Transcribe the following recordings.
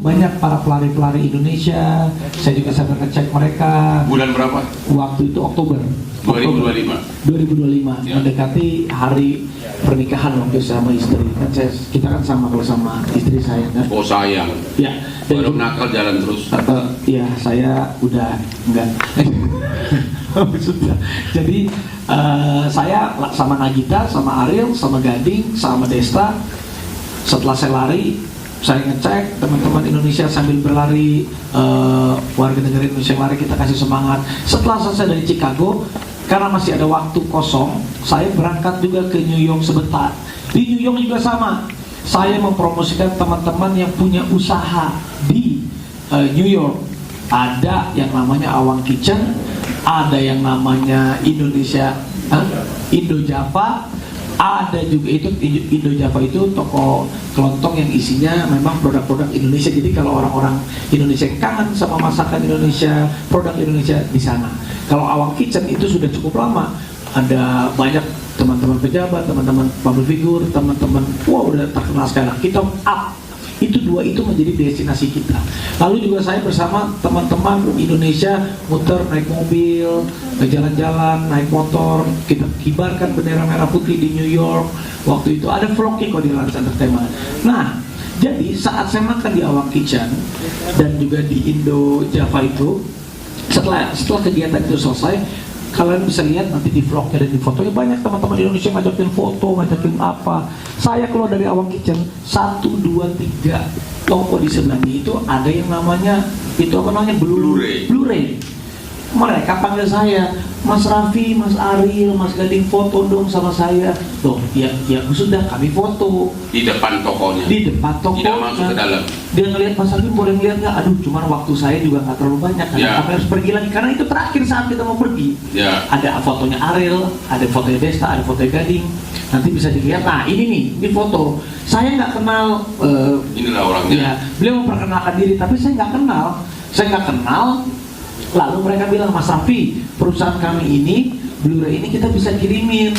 banyak para pelari-pelari Indonesia. Saya juga sampai ngecek mereka. Bulan berapa? Waktu itu Oktober 2025 ya. Mendekati hari pernikahan waktu sama istri. Kan kita kan sama kalau sama istri saya kan. Oh sayang. Ya. Baru nakal jalan terus. Ya saya udah enggak. Sudah. Jadi saya sama Nagita, sama Ariel, sama Gading, sama Desta. Setelah saya lari, saya ngecek teman-teman Indonesia sambil berlari, warga negara Indonesia, mari kita kasih semangat. Setelah selesai dari Chicago, karena masih ada waktu kosong, saya berangkat juga ke New York sebentar. Di New York juga sama, saya mempromosikan teman-teman yang punya usaha di New York. Ada yang namanya Awang Kitchen, ada yang namanya Indonesia Indo Java, ada juga itu Indo Java itu toko kelontong yang isinya memang produk-produk Indonesia. Jadi kalau orang-orang Indonesia yang kangen sama masakan Indonesia, produk Indonesia di sana. Kalau Awang Kitchen itu sudah cukup lama, ada banyak teman-teman pejabat, teman-teman public figure, teman-teman udah terkenal sekarang. Kita up itu dua itu menjadi destinasi kita. Lalu juga saya bersama teman-teman Indonesia muter naik mobil, jalan-jalan, naik motor, kita kibarkan bendera merah putih di New York. Waktu itu ada vlognya kok di Lance Entertainment. Nah, jadi saat saya makan di Awang Kitchen dan juga di Indo Java itu, setelah kegiatan itu selesai, kalian bisa lihat nanti di vlognya dan di fotonya banyak teman-teman Indonesia ngajakin foto, ngajakin apa. Saya keluar dari Awang Kitchen, 1, 2, 3 toko di sebelahnya itu ada yang namanya itu apa namanya Blu-ray. Mereka panggil saya, Mas Raffi, Mas Ariel, Mas Gading, foto dong sama saya. Loh, ya sudah kami foto Di depan tokonya. di depan toko. Tidak masuk ke dalam. Dia ngelihat Mas Raffi, boleh ngeliat nggak? Aduh, cuman waktu saya juga nggak terlalu banyak. Kami harus pergi lagi karena itu terakhir saat kita mau pergi. Ya. Ada fotonya Ariel, ada fotonya Desta, ada fotonya Gading. Nanti bisa dilihat. Nah, ini foto. Saya nggak kenal. Inilah orangnya. Ya, beliau memperkenalkan diri, tapi saya nggak kenal. Lalu mereka bilang, Mas Raffi, perusahaan kami ini, Blu-ray ini kita bisa kirimin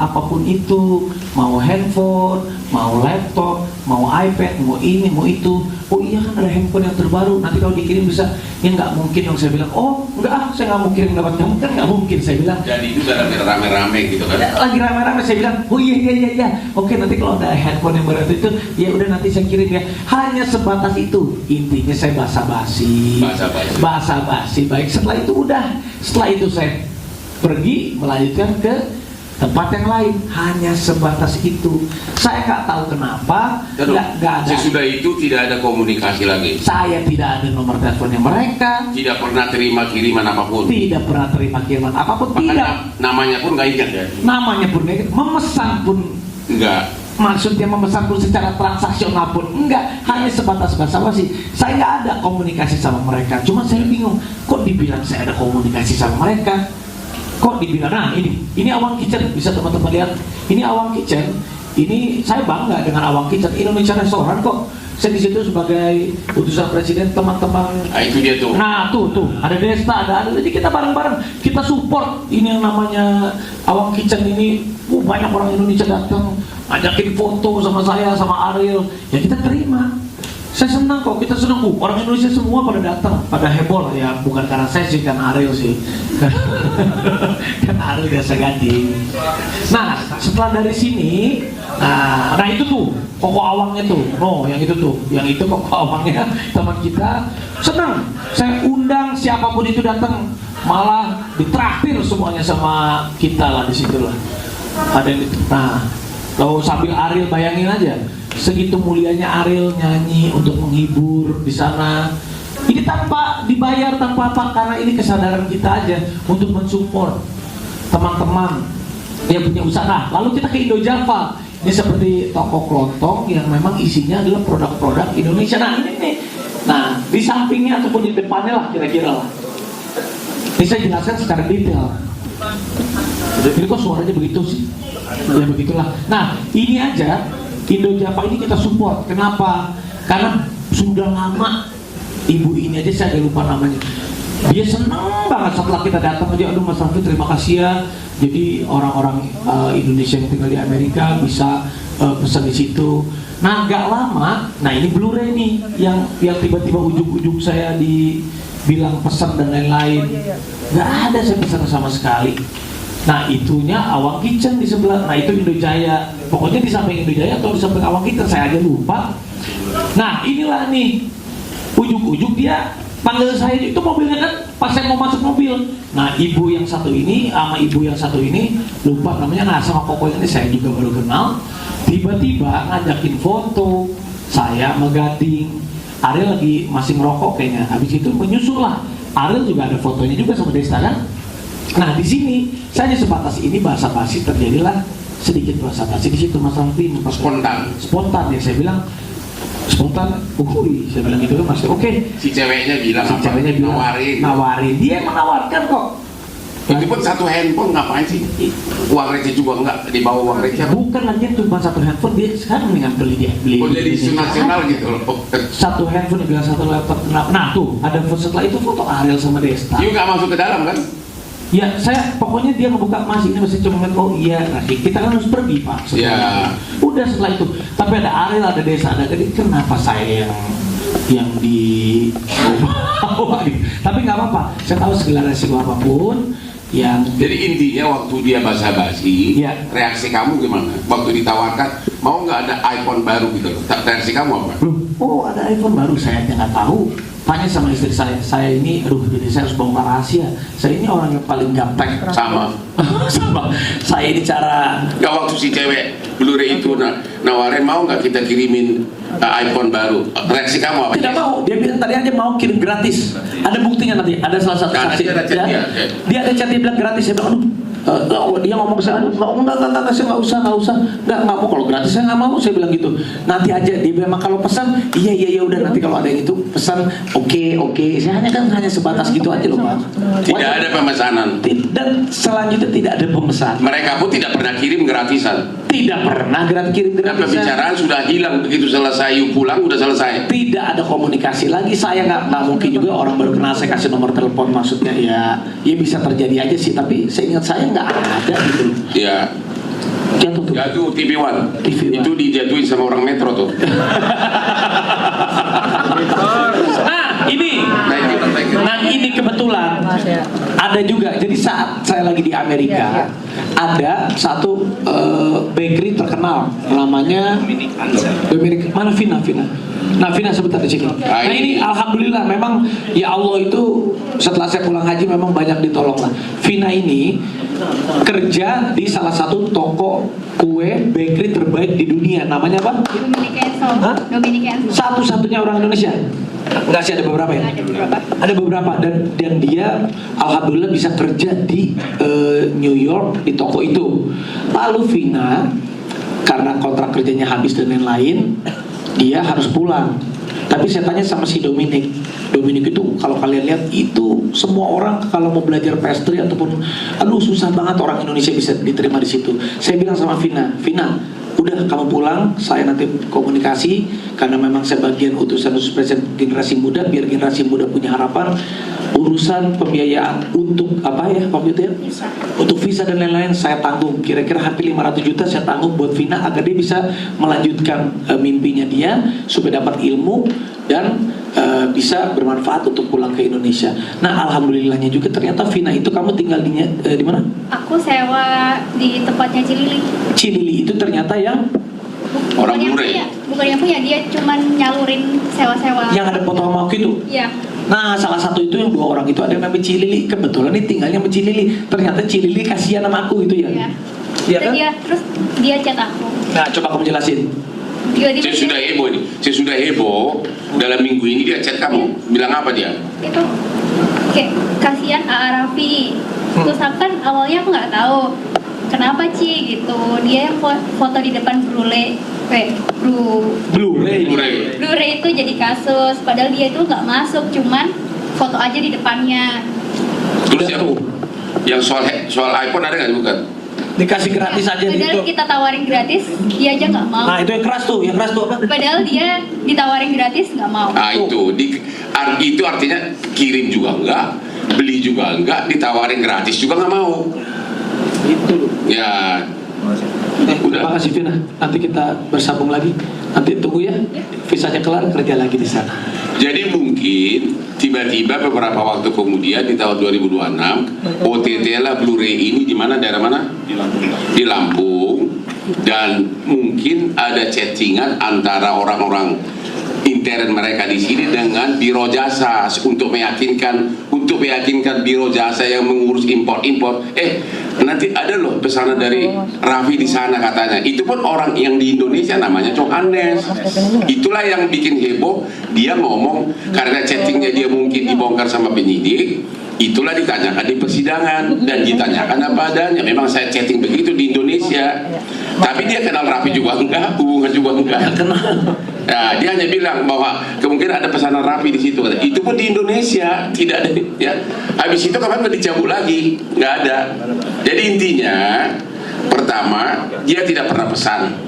apapun itu, mau handphone, mau laptop, mau iPad, mau ini, mau itu. Oh iya kan ada handphone yang terbaru, nanti kalau dikirim bisa. Ya nggak mungkin dong, saya bilang. Oh enggak, saya nggak mau kirim lewat kamu, kan nggak mungkin, saya bilang. Jadi itu rame-rame gitu kan? Lagi rame-rame, saya bilang, oh iya. Oke, nanti kalau ada handphone yang baru itu, ya udah nanti saya kirim ya. Hanya sebatas itu. Intinya saya basa-basi. Baik, setelah itu saya pergi melanjutkan ke tempat yang lain. Hanya sebatas itu. Saya nggak tahu kenapa nggak ada. Sesudah itu tidak ada komunikasi lagi. Saya tidak ada nomor teleponnya mereka. Tidak pernah terima kiriman apapun. Tidak pernah terima kiriman apapun. Makanya tidak. namanya pun nggak ingat ya. Namanya pun nggak ingat. Memesan pun Enggak. Maksudnya memesan pun secara transaksional pun enggak, hanya sebatas basa-basi. Saya nggak ada komunikasi sama mereka. Cuma saya bingung, kok dibilang saya ada komunikasi sama mereka? Kok dibilang, nah ini Awang Kitchen, bisa teman-teman lihat. Ini Awang Kitchen. Ini saya bangga dengan Awang Kitchen. Indonesia restoran kok. Saya di situ sebagai utusan presiden, teman-teman. Nah itu dia tuh. Nah tuh ada Desta, ada. Jadi kita bareng-bareng kita support ini yang namanya Awang Kitchen ini. Banyak orang Indonesia datang, ajakin foto sama saya, sama Ariel. Ya kita terima. Saya senang kok, kita senang. Orang Indonesia semua pada datang, pada heboh lah ya. Bukan karena saya sih, kan Ariel sih. Kan Ariel biasa Gading. Nah setelah dari sini, nah itu tuh koko awangnya tuh, yang itu koko awangnya teman kita. Senang, saya undang siapapun itu datang, malah ditraktir semuanya sama kita lah di situ lah. Ada yang nah, kalau sambil Ariel bayangin aja, segitu mulianya Ariel nyanyi untuk menghibur di sana. Ini tanpa dibayar, tanpa apa, karena ini kesadaran kita aja untuk mensupport teman-teman yang punya usaha. Lalu kita ke Indo Java. Ini seperti toko kelontong yang memang isinya adalah produk-produk Indonesia. Nah ini nih, nah di sampingnya ataupun di depannya lah kira-kira lah. Ini saya jelaskan secara detail. Jadi kok suaranya begitu sih? Ya begitulah. Nah ini aja Indo Java ini kita support. Kenapa? Karena sudah lama ibu ini aja saya lupa namanya. Dia senang banget setelah kita datang aja. Aduh Mas Raffi terima kasih ya. Jadi orang-orang Indonesia yang tinggal di Amerika bisa pesan di situ. Nah nggak lama, nah ini Blu-ray nih yang tiba-tiba ujung-ujung saya dibilang pesan dan lain-lain. Nggak ada saya pesan sama sekali. Nah itunya Awang Kitchen di sebelah, nah itu Indojaya. Pokoknya di samping Indojaya atau di samping Awang Kitchen, saya aja lupa. Nah inilah nih, ujung-ujung dia panggil saya, itu mobilnya kan pas saya mau masuk mobil. Nah ibu yang satu ini sama ibu yang satu ini, lupa namanya, nah sama Koko ini saya juga baru kenal. Tiba-tiba ngajakin foto, saya sama Gading. Ariel lagi masih ngerokok kayaknya, habis itu menyusul lah. Ariel juga ada fotonya juga sama Desta kan. Nah di sini saya sebatas ini bahasa basi, terjadilah sedikit bahasa basi di situ Mas Raffi. Spontan ya, saya bilang spontan, saya bilang gitu kan Mas. Oke. Si ceweknya bilang nawarin. Dia yang menawarkan kok. Itu pun satu handphone, ngapain sih? Uang receh juga enggak, dibawa uang receh. Bukan lagi cuma satu handphone, dia sekarang dengan beli. Oh jadi isu nasional gitu loh. Satu handphone dengan satu laptop. Nah tuh ada setelah itu foto Ariel sama Desta. You nggak masuk ke dalam kan? Ya saya pokoknya dia ngebuka, Mas ini masih cuma oh iya, nah, kita kan harus pergi Pak. Ya. Udah setelah itu, tapi ada Ariel, ada Desa, ada Gading, kenapa saya yang di bawah gitu. Tapi nggak apa-apa, saya tahu segala resiko apapun yang. Jadi intinya waktu dia basa-basi, ya. Reaksi kamu gimana? Waktu ditawarkan mau nggak ada iPhone baru gitu loh, reaksi kamu apa? Oh ada iPhone baru, saya nggak tahu. Tanya sama istri saya ini, aduh jadi saya harus bongkar rahasia. Saya ini orang yang paling gampang. Sama. Saya ini cara. Gak waktu si cewek Blu-ray itu nawarin mau nggak kita kirimin iPhone baru, reaksi kamu apa? Tidak mau, dia bilang tadi aja mau kirim gratis. Ada buktinya nanti, ada salah satu saksi. Dia ada chat, dia bilang gratis. Saya bilang, dia ngomong ke saya, enggak, saya nggak usah, nggak mau, kalau gratis saya nggak mau, saya bilang gitu. Nanti aja, dia bilang kalau pesan, iya udah, nanti kalau ada yang itu pesan, oke. Saya hanya sebatas gitu aja loh Pak. Tidak ada pemesanan. Dan selanjutnya tidak ada pemesan. Mereka pun tidak pernah kirim gratisan. Tidak pernah kirim gratisan. Dan pembicaraan sudah hilang, begitu selesai pulang udah selesai. Tidak ada komunikasi lagi. Saya nggak mungkin juga orang baru kenal saya kasih nomor telepon, maksudnya ya bisa terjadi aja sih. Tapi seingat saya nggak ada gitu. Iya. Jatuh TV One. Itu dijatuhin sama orang Metro tuh. Nah ini kebetulan ada juga. Jadi saat saya lagi di Amerika, ada satu bakery terkenal namanya mana Vina. Nah Vina sebentar di sini. Nah ini alhamdulillah memang ya Allah itu setelah saya pulang haji memang banyak ditolong lah. Vina ini kerja di salah satu toko kue bakery terbaik di dunia, namanya apa? Dominic Enzo. Satu-satunya orang Indonesia. Enggak sih, ada beberapa ya? Ada beberapa dan dia alhamdulillah bisa kerja di New York di toko itu. Lalu Vina karena kontrak kerjanya habis dan lain-lain, dia harus pulang. Tapi saya tanya sama si Dominic itu kalau kalian lihat itu semua orang kalau mau belajar pastry ataupun susah banget orang Indonesia bisa diterima di situ. Saya bilang sama Vina, udah kamu pulang, saya nanti komunikasi karena memang saya bagian utusan presiden generasi muda, biar generasi muda punya harapan. Urusan pembiayaan untuk apa ya waktu itu ya? Untuk visa dan lain-lain saya tanggung. Kira-kira hampir 500 juta saya tanggung buat Vina agar dia bisa melanjutkan mimpinya dia supaya dapat ilmu dan bisa bermanfaat untuk pulang ke Indonesia. Nah alhamdulillahnya juga ternyata Vina itu kamu tinggal di mana? Aku sewa di tempatnya Cilili itu ternyata yang orang Blu-ray. Bukan yang punya, dia cuman nyalurin sewa-sewa. Yang ada foto sama aku itu? Iya. Nah salah satu itu yang 2 orang itu ada yang namanya Cilili. Kebetulan nih tinggalnya sama Cilili. Ternyata Cilili kasihan sama aku gitu ya. Iya kan? Terus dia chat aku. Nah coba kamu jelasin. Saya sudah heboh ini. Saya sudah heboh dalam minggu ini dia chat kamu. Bilang apa dia? Itu kayak kasihan Arafi. Terus kan awalnya aku nggak tahu kenapa Ci gitu. Dia yang foto di depan Blu-ray itu jadi kasus. Padahal dia itu nggak masuk, cuman foto aja di depannya. Terus yang soal iPhone ada nggak bukan? Dikasih gratis aja gitu. Padahal kita tawarin gratis, dia aja nggak mau. Nah itu yang keras tuh apa? Padahal dia ditawarin gratis nggak mau. Nah itu artinya kirim juga enggak, beli juga enggak, ditawarin gratis juga nggak mau. Itu. Ya. Terima kasih Vina. Nanti kita bersambung lagi. Nanti tunggu ya. Visanya kelar, kerja lagi di sana. Jadi mungkin tiba-tiba beberapa waktu kemudian di tahun 2026 OTT lah Blu-ray ini di mana, daerah mana? Di Lampung. Dan mungkin ada chattingan antara orang-orang intern mereka di sini dengan biro jasa untuk meyakinkan biro jasa yang mengurus impor. Nanti ada loh pesanan dari Raffi di sana katanya. Itu pun orang yang di Indonesia namanya Cok Andes. Itulah yang bikin heboh. Dia ngomong karena chattingnya dia mungkin dibongkar sama penyidik. Itulah ditanyakan di persidangan dan ditanyakan apa adanya. Memang saya chatting begitu di Indonesia. Tapi dia kenal Raffi juga enggak, hubungan juga enggak. Nah, dia hanya bilang bahwa kemungkinan ada pesanan Raffi di situ. Itu pun di Indonesia tidak ada. Ya, habis itu kapan dicabut lagi? Nggak ada. Jadi intinya, pertama dia tidak pernah pesan.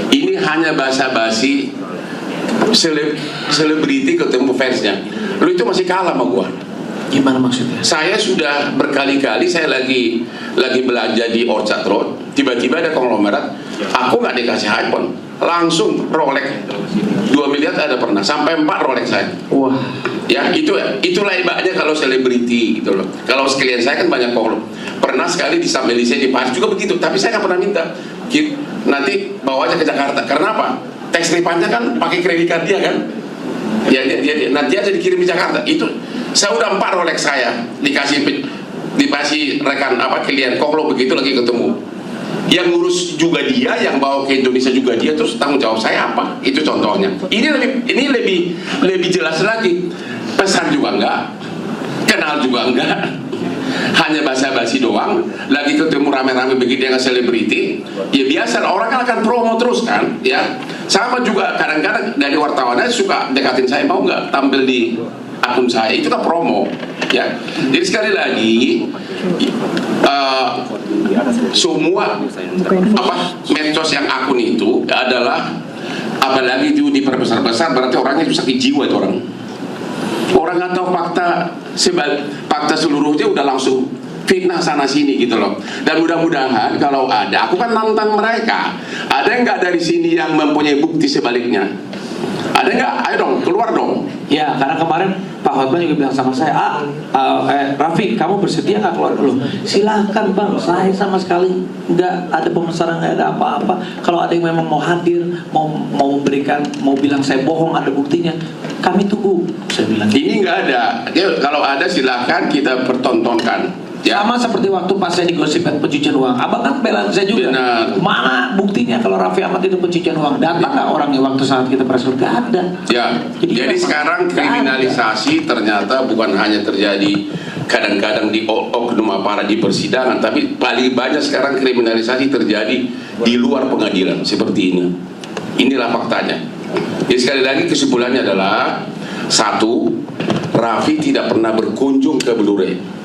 Ini hanya basa-basi selebriti ketemu fansnya. Lu itu masih kalah sama gua. Gimana maksudnya? Saya sudah berkali-kali saya lagi belanja di Orchard Road, tiba-tiba ada konglomerat, aku nggak dikasih iPhone, langsung Rolex 2 miliar ada pernah, sampai 4 Rolex saya. Wah. Ya itulah ibaratnya kalau selebriti gitu loh. Kalau klien saya kan banyak konglomerat. Pernah sekali di Samelisnya di Paris juga begitu, tapi saya nggak pernah minta. Nanti bawa aja ke Jakarta. Karena apa? Tax refundnya kan pakai kredit card dia kan. Ya, nanti aja dikirim di Jakarta. Itu saya udah 4 Rolex saya dikasih rekan klien konglo begitu lagi ketemu. Yang ngurus juga dia, yang bawa ke Indonesia juga dia, terus tanggung jawab saya apa? Itu contohnya. Ini lebih jelas lagi. Pesan juga enggak, kenal juga enggak. Hanya basa-basi doang. Lagi ketemu rame-rame begitu yang selebriti. Ya biasa orang kan akan promo terus kan, ya. Sama juga kadang-kadang dari wartawannya suka dekatin saya, mau nggak tampil di akun saya, itu kan promo, ya. Jadi sekali lagi semua medsos yang akun itu adalah, apalagi itu diperbesar-besar, berarti orangnya itu sakit jiwa itu orang nggak tahu fakta seluruhnya udah langsung fitnah sana sini gitu loh. Dan mudah-mudahan kalau ada, aku kan nantang mereka, ada nggak dari sini yang mempunyai bukti sebaliknya? Ada nggak? Ayo dong, keluar dong. Ya, karena kemarin Pak Hotman juga bilang sama saya, Raffi, kamu bersedia nggak keluar dulu? Silahkan Bang, saya sama sekali nggak ada pemesanan, nggak ada apa-apa. Kalau ada yang memang mau hadir, mau memberikan, mau bilang saya bohong, ada buktinya, kami tunggu. Saya bilang. Ini nggak ada. Kalau ada silahkan kita pertontonkan. Ya. Sama seperti waktu pas saya digosipkan pencucian uang, abang kan belaan saya juga. Benar. Mana buktinya kalau Raffi Ahmad itu pencucian uang? Datang nggak orangnya waktu saat kita press? Nggak ada. Ya. Jadi sekarang kriminalisasi ternyata bukan hanya terjadi kadang-kadang di oknum aparat di persidangan, tapi paling banyak sekarang kriminalisasi terjadi di luar pengadilan seperti ini. Inilah faktanya. Jadi sekali lagi kesimpulannya adalah, satu, Raffi tidak pernah berkunjung ke Blu-ray.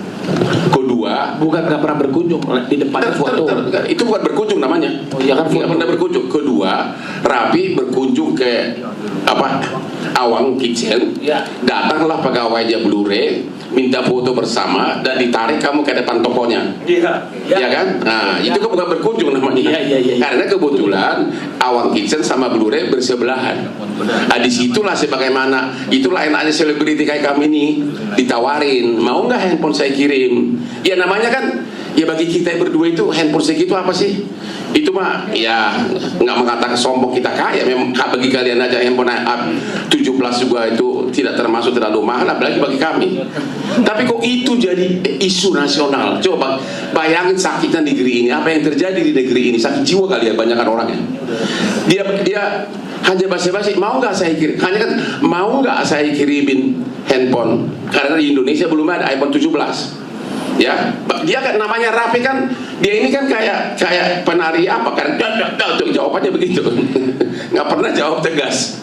Kedua, bukan nggak pernah berkunjung di depan foto. Itu bukan berkunjung namanya. Oh iya kan, tidak pernah berkunjung. Kedua, Raffi berkunjung ke Awang Kitchen. Ya. Datanglah pegawainya Blu-ray, minta foto bersama dan ditarik kamu ke depan tokonya. Iya. Ya kan? Nah, itu kan bukan berkunjung namanya. Iya. Karena kebetulan Awang Kitchen sama Blu-ray bersebelahan. Nah, disitulah sebagaimana itulah enaknya selebriti kayak kami ini ditawarin, mau nggak handphone saya kirim? Ya namanya kan, ya bagi kita berdua itu handphone segitu apa sih? Itu mah ya nggak mengatakan sombong kita kaya. Memang bagi kalian aja handphone 17 juga itu tidak termasuk terlalu mahal, apalagi bagi kami. Tapi kok itu jadi isu nasional? Coba bayangin sakitnya negeri ini, apa yang terjadi di negeri ini, sakit jiwa kali ya banyak orangnya. Dia hanya basa-basi, mau nggak saya kirim? Hanya kan, mau nggak saya kirimin handphone? Karena di Indonesia belum ada iPhone 17. Ya, dia kan namanya Raffi kan, dia ini kan kayak penari apa kan? Jawabannya begitu, nggak pernah jawab tegas.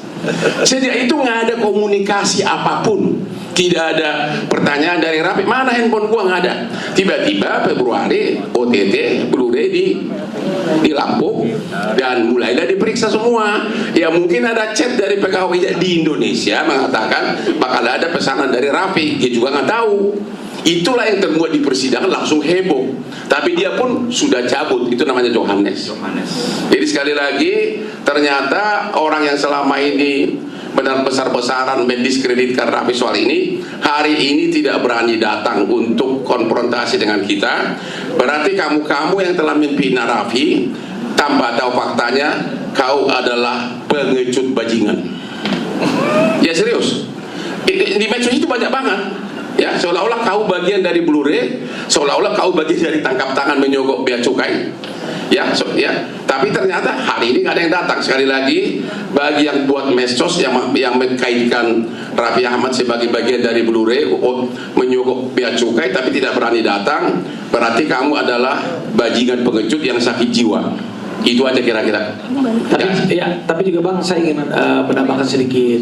Sejak itu nggak ada komunikasi apapun, tidak ada pertanyaan dari Raffi, mana handphone gua, nggak ada. Tiba-tiba Februari OTT Blu-ray di Lampung dan mulailah diperiksa semua. Ya mungkin ada chat dari pegawai di Indonesia mengatakan bakal ada pesanan dari Raffi, dia juga nggak tahu. Itulah yang terbuat di persidangan, langsung heboh. Tapi dia pun sudah cabut, itu namanya Johannes. Jadi sekali lagi, ternyata orang yang selama ini benar besar-besaran mendiskreditkan Raffi soal ini, hari ini tidak berani datang untuk konfrontasi dengan kita. Berarti kamu yang telah menghina Raffi, tanpa tahu faktanya, kau adalah pengecut bajingan. Ya serius, di medsos itu banyak banget. Ya, seolah-olah kau bagian dari Blu-ray, seolah-olah kau bagian dari tangkap tangan menyogok bea cukai. Ya, tapi ternyata hari ini nggak ada yang datang. Sekali lagi, bagi yang buat medsos yang mengkaitkan Raffi Ahmad sebagai bagian dari Blu-ray menyogok bea cukai tapi tidak berani datang, berarti kamu adalah bajingan pengecut yang sakit jiwa. Itu aja kira-kira. Tapi juga Bang, saya ingin menambahkan sedikit.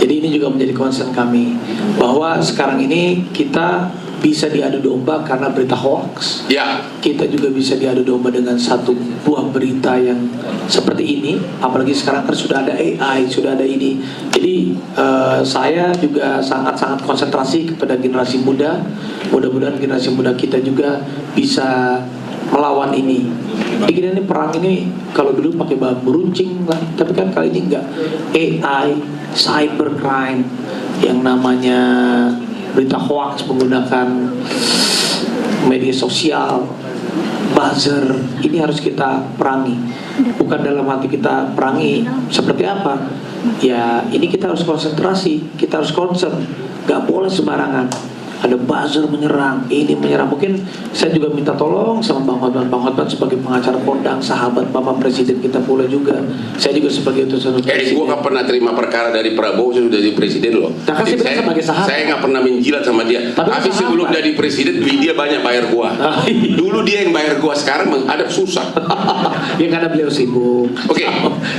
Jadi ini juga menjadi concern kami, bahwa sekarang ini kita bisa diadu domba karena berita hoax. Ya. Kita juga bisa diadu domba dengan satu buah berita yang seperti ini. Apalagi sekarang kan sudah ada AI, sudah ada ini. Jadi saya juga sangat-sangat konsentrasi kepada generasi muda. Mudah-mudahan generasi muda kita juga bisa melawan ini. Jadi ini perang ini kalau dulu pakai bambu runcing lah, tapi kan kali ini enggak. AI, cybercrime, yang namanya berita hoax menggunakan media sosial, buzzer, ini harus kita perangi. Bukan dalam hati kita perangi seperti apa? Ya ini kita harus konsentrasi, kita harus concern, gak boleh sembarangan. Ada buzzer menyerang, ini menyerang. Mungkin saya juga minta tolong sama Bang Hotman sebagai pengacara kondang, sahabat Bapak Presiden kita pula juga. Saya juga sebagai utusan Presiden. Gue gak pernah terima perkara dari Prabowo sudah jadi presiden loh. Nah, kan saya sebagai sahabat. Saya gak pernah menjilat sama dia. Tapi sebelum jadi presiden, dia banyak bayar gua. Dulu dia yang bayar gua, sekarang menghadap susah. Ya karena beliau sibuk. Oke.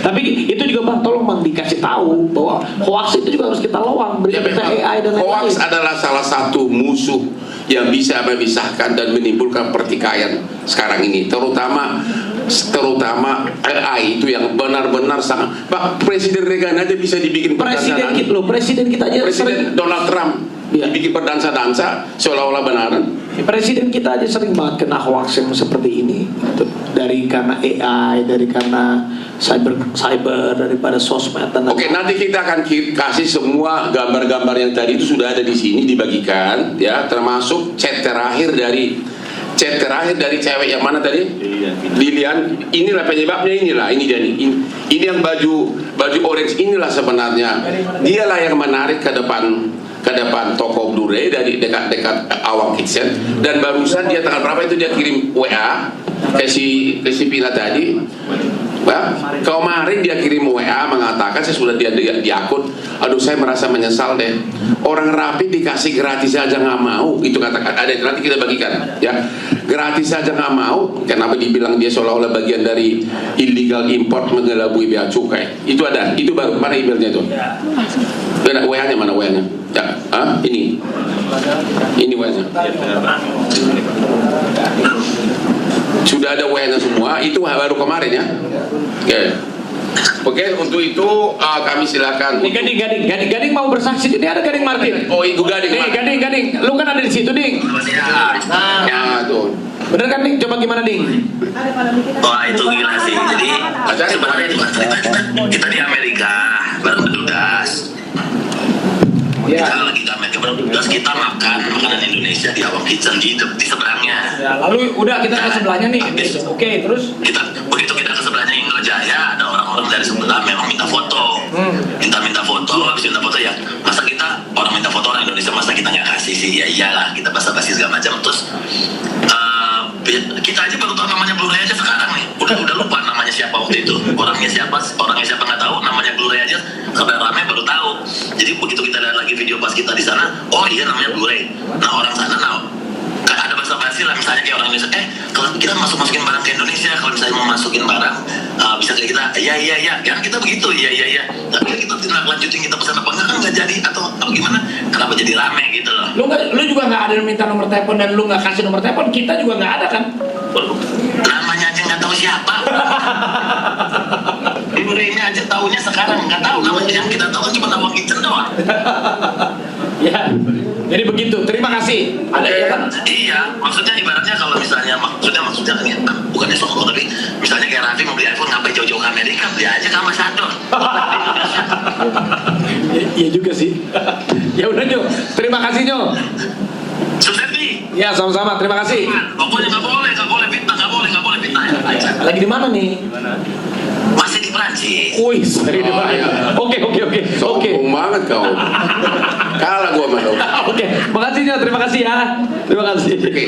Tapi itu juga Bang, tolong Bang dikasih tahu bahwa hoax itu juga harus kita lawan. Berita AI dan lain-lain. Hoax adalah salah satu musuh yang bisa memisahkan dan menimbulkan pertikaian sekarang ini, terutama AI itu yang benar-benar sangat. Pak Presiden Reagan aja bisa dibikin presiden kita aja Presiden Donald Trump dibikin berdansa-dansa seolah-olah benaran. Presiden kita aja sering banget kena hoax yang seperti ini, dari karena AI, dari karena cyber daripada sosmed dan Oke, nanti kita akan kasih semua gambar-gambar yang tadi itu sudah ada di sini dibagikan, ya, termasuk chat terakhir dari cewek yang mana tadi? Lilian. Inilah penyebabnya, ini dia nih. Ini yang baju orange inilah sebenarnya. Dialah yang menarik ke depan toko Blu-ray dari dekat Awang Kitchen, dan barusan dia tanggal berapa itu dia kirim WA ke si Pina tadi. Kemarin dia kirim WA mengatakan, saya sudah dia di akun, aduh saya merasa menyesal deh, orang Raffi dikasih gratis aja nggak mau, itu katakan ada, nanti kita bagikan ya, gratis aja nggak mau, kenapa dibilang dia seolah-olah bagian dari illegal import mengelabui bea cukai, itu ada, itu baru, mana emailnya itu, ada WA-nya, mana WA-nya ya, ini WA-nya sudah ada WA-nya semua, itu baru kemarin ya. Oke, untuk itu kami silakan. Ini Gading mau bersaksi. Ini ada Gading Martin. Oh, Ibu Gading. Nih, Gading, lu kan ada di situ, Ding. Ya, tuh. Bener kan, Ding? Coba gimana, Ding? Wah, itu gila sih. Jadi sebenarnya kita di Amerika bareng petugas. Kita lagi ke Amerika bareng petugas, kita makan makanan Indonesia di Awang Kitchen di seberangnya. Ya, lalu udah kita ke sebelahnya nih. Oke, terus Begitu kita ke sebelahnya Indo Jaya, ada orang-orang dari sebelah memang minta foto. Minta foto, habis minta foto ya. Masa kita orang minta foto orang Indonesia, masa kita nggak kasih sih? Ya iyalah, kita basa-basi segala macam. Terus kita aja baru tahu namanya Blu-ray aja sekarang nih. Udah lupa namanya siapa waktu itu. Orangnya siapa nggak tahu, namanya Blu-ray aja sampai rame baru tahu. Jadi begitu kita lihat lagi video pas kita di sana, oh iya namanya Blu-ray. Nah orang sana kan ada basa-basi lah, misalnya kayak orang Indonesia, kalau kita masukin barang ke Indonesia, kalau misalnya mau masukin barang, bisa kayak kita, iya, kan kita begitu, iya. Tapi kita tindak lanjutin kita pesan apa enggak kan nggak jadi atau gimana? Kenapa jadi rame gitu loh? lu juga nggak ada minta nomor telepon dan lu nggak kasih nomor telepon, kita juga nggak ada kan? Namanya aja nggak tahu siapa. Blu-ray-nya aja tahunya sekarang nggak tahu namanya, yang kita tahu kan cuma Awang Kitchen doang. Ya, jadi begitu. Terima kasih. kasih. Ada ya kan? Iya, maksudnya ibaratnya kalau misalnya maksudnya kan ya, bukannya sokol, tapi misalnya kayak Raffi mau beli iPhone, ngapain jauh-jauh ke Amerika, beli aja ke ambasador. Iya juga sih. Ya udah Nyo, terima kasih Nyo. Sukses nih. Ya sama-sama, terima kasih. Pokoknya nggak boleh fitnah, nggak boleh fitnah. Lagi di mana nih? Masih di Prancis. Wih, sorry di mana? iya. Oke. Sombong banget kau. Kalah gua sama lo. Oke, makasih Nyo, terima kasih ya. Terima kasih. Oke.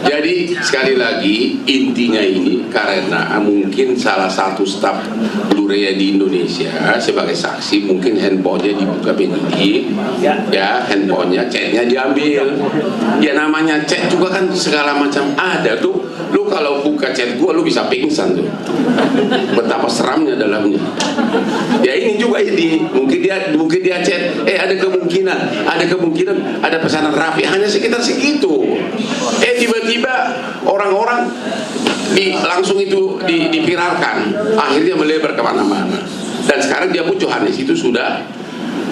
Jadi sekali lagi intinya ini karena mungkin salah satu staf Blu-ray di Indonesia sebagai saksi, mungkin handphonenya dibuka penyidik, ya handphonenya, chatnya diambil. Ya namanya chat juga kan segala macam ada tuh. Lu kalau buka chat gua lu bisa pingsan tuh. Betapa seramnya dalamnya. Ya ini juga ini mungkin dia chat, ada kemungkinan ada pesanan Raffi, hanya sekitar segitu. Tiba-tiba orang-orang langsung itu diviralkan, akhirnya melebar kemana-mana. Dan sekarang dia pun Johannes itu sudah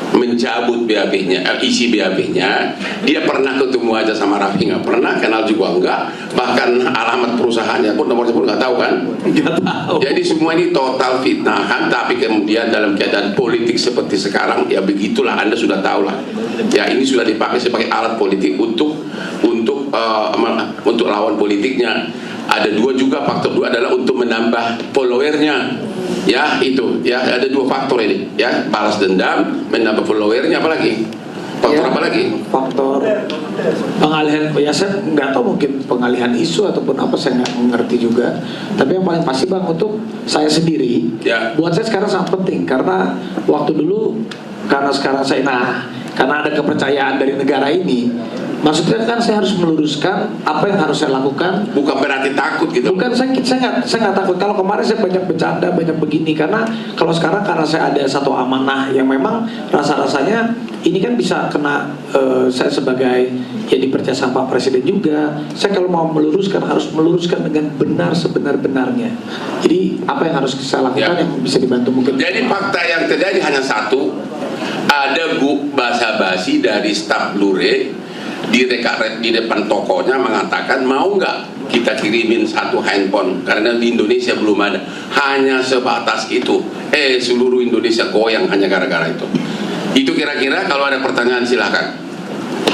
mencabut BAP-nya, isi BAP-nya. Dia pernah ketemu aja sama Raffi, nggak pernah, kenal juga enggak, bahkan alamat perusahaannya pun, nomornya pun nggak tahu kan. Nggak tahu. Jadi semua ini total fitnahan, tapi kemudian dalam keadaan politik seperti sekarang, ya begitulah, Anda sudah tahu lah. Ya ini sudah dipakai sebagai alat politik untuk lawan politiknya. Ada faktor dua adalah untuk menambah followernya. Ya itu, ya ada dua faktor ini, ya balas dendam, menambah followernya, apalagi faktor Ya, apa lagi? faktor pengalihan, ya saya nggak tahu, mungkin pengalihan isu ataupun apa, saya nggak mengerti juga. Tapi yang paling pasti Bang, untuk saya sendiri, Ya. buat saya sekarang sangat penting, karena waktu dulu, karena sekarang karena ada kepercayaan dari negara ini, maksudnya kan saya harus meluruskan apa yang harus saya lakukan. Bukan berarti takut gitu. Bukan, saya nggak takut. Kalau kemarin saya banyak bercanda, banyak begini, karena kalau sekarang karena saya ada satu amanah yang memang rasa-rasanya ini kan bisa kena, saya sebagai yang dipercaya sama Pak Presiden juga. Saya kalau mau meluruskan harus meluruskan dengan benar sebenar-benarnya. Jadi apa yang harus saya lakukan yang bisa dibantu mungkin. Jadi fakta yang terjadi hanya satu, ada basa-basi dari staf Blu-ray di depan tokonya mengatakan, mau nggak kita kirimin satu handphone, karena di Indonesia belum ada. Hanya sebatas itu. Seluruh Indonesia goyang hanya gara-gara itu. Itu kira-kira, kalau ada pertanyaan silakan.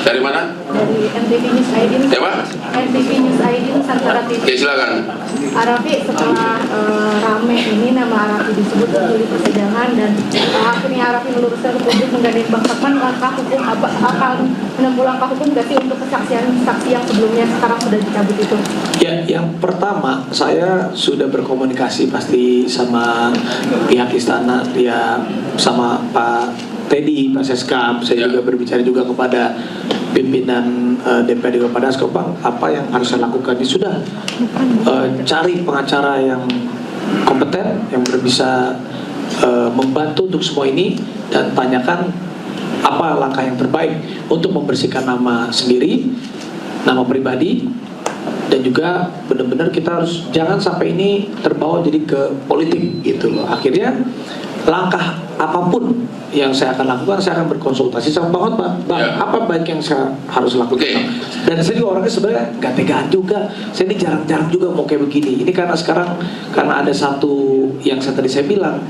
Dari mana? Dari NTV News ID. Siapa? NTV News ID Nusantara TV. Oke, silakan. Arafi, setelah rame ini nama Arafi disebut di persidangan dan akhirnya Arafi meluruskan ke publik menggandeng Bang Hotman, langkah hukum akan menempuh langkah hukum nggak sih untuk kesaksian saksi yang sebelumnya sekarang sudah dicabut itu? Ya, yang pertama saya sudah berkomunikasi pasti sama pihak istana, ya sama Pak Teddy, Pak Seskap. Saya juga berbicara juga kepada pimpinan DPRD Kabupaten Skopang, apa yang harus saya lakukan. Ini sudah cari pengacara yang kompeten, yang bisa membantu untuk semua ini, dan tanyakan apa langkah yang terbaik untuk membersihkan nama sendiri, nama pribadi, dan juga benar-benar kita harus jangan sampai ini terbawa jadi ke politik gitu loh. Akhirnya langkah apapun yang saya akan lakukan, saya akan berkonsultasi sama Bang Hotman. Bang, apa baik yang saya harus lakukan? Dan saya juga orangnya sebenarnya nggak tegaan juga. Saya ini jarang-jarang juga mau kayak begini. Ini karena sekarang karena ada satu yang tadi saya bilang,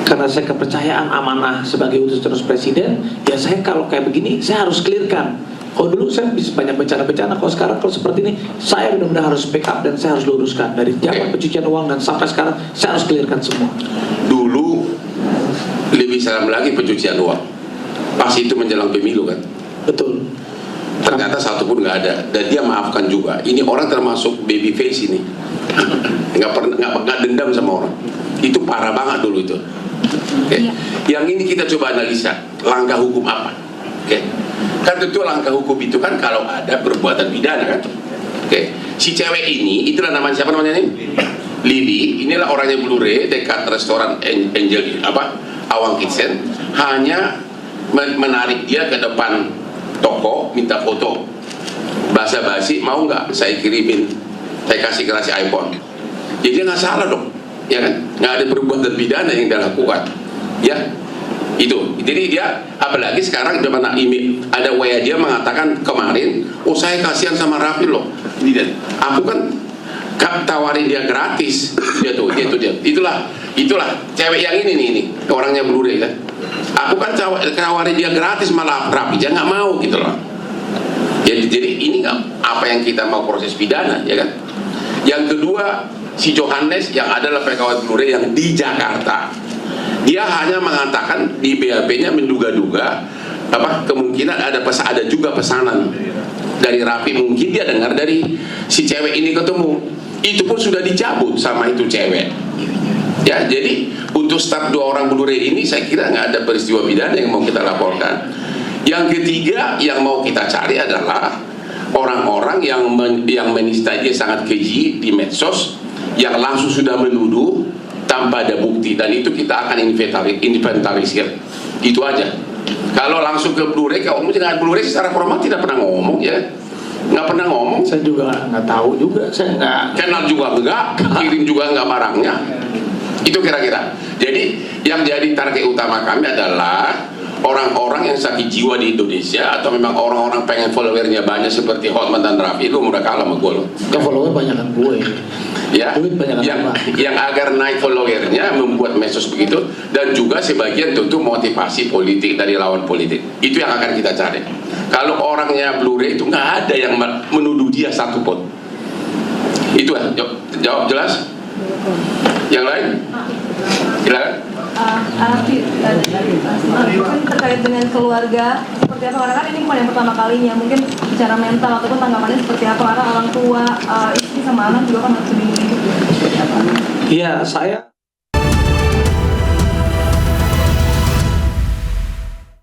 karena saya kepercayaan amanah sebagai utusan terus presiden, ya saya kalau kayak begini saya harus clearkan. Kalau dulu saya bisa banyak bencana-bencana, kalau sekarang kalau seperti ini saya benar-benar harus backup dan saya harus luruskan dari zaman pencucian uang dan sampai sekarang saya harus clearkan semua. Dulu lebih seram lagi pencucian uang, pas itu menjelang pemilu kan. Betul. Ternyata satu pun nggak ada, dan dia maafkan juga. Ini orang termasuk baby face ini, nggak dendam sama orang. Itu parah banget dulu itu. Okay. Yang ini kita coba analisa langkah hukum apa. Kan tentu langkah hukum itu kan kalau ada perbuatan pidana kan. Si cewek ini, itulah namanya, siapa namanya ini? Lili. Inilah orangnya Blu-ray dekat restoran Angel Awang Kitchen. Hanya menarik dia ke depan toko, minta foto. Basa-basi, mau nggak saya kirimin, saya kasih iPhone. Jadi dia nggak salah dong, ya kan? Nggak ada perbuatan pidana yang dia lakukan, ya. Itu Jadi dia, apalagi sekarang di mana ada WA dia mengatakan kemarin, oh saya kasihan sama Raffi loh. Aku kan tawarin dia gratis. Itulah cewek yang ini orangnya Blu-ray kan. Aku kan tawarin dia gratis, malah Raffi dia nggak mau gitu loh. Jadi ini nggak apa yang kita mau proses pidana, ya kan? Yang kedua, si Johannes yang adalah pegawai Blu-ray yang di Jakarta, dia hanya mengatakan di BAP-nya menduga-duga kemungkinan ada juga pesanan dari Raffi, mungkin dia dengar dari si cewek ini ketemu, itu pun sudah dicabut sama itu cewek. Ya, jadi untuk start 2 orang Blu-ray ini saya kira nggak ada peristiwa pidana yang mau kita laporkan. Yang ketiga yang mau kita cari adalah orang-orang yang menista dia sangat keji di medsos, yang langsung sudah menuduh tanpa ada bukti, dan itu kita akan inventarisir. Itu aja. Kalau langsung ke Blu-ray, kalau dengan Blu-ray secara formal tidak pernah ngomong, ya nggak pernah ngomong. Saya juga nggak tahu juga, saya nggak kenal juga enggak, kirim juga enggak barangnya. Itu kira-kira. Jadi yang jadi target utama kami adalah orang-orang yang sakit jiwa di Indonesia, atau memang orang-orang pengen followernya banyak seperti Hotman dan Raffi. Itu udah kalah sama gue loh. ke follower banyak kan gue. Ya, Duit banyak yang agar naik followernya membuat medsos begitu, dan juga sebagian tentu motivasi politik dari lawan politik. Itu yang akan kita cari. Kalau orangnya Blu-ray itu nggak ada yang menuduh dia satu pun. Itu ya, jawab jelas. Yang lain? Silakan. Arafi, mungkin terkait dengan keluarga seperti apa, karena kan ini bukan yang pertama kalinya, mungkin secara mental ataupun tanggapannya seperti apa, karena orang tua, istri sama anak juga kan harus dilindungi. Iya, saya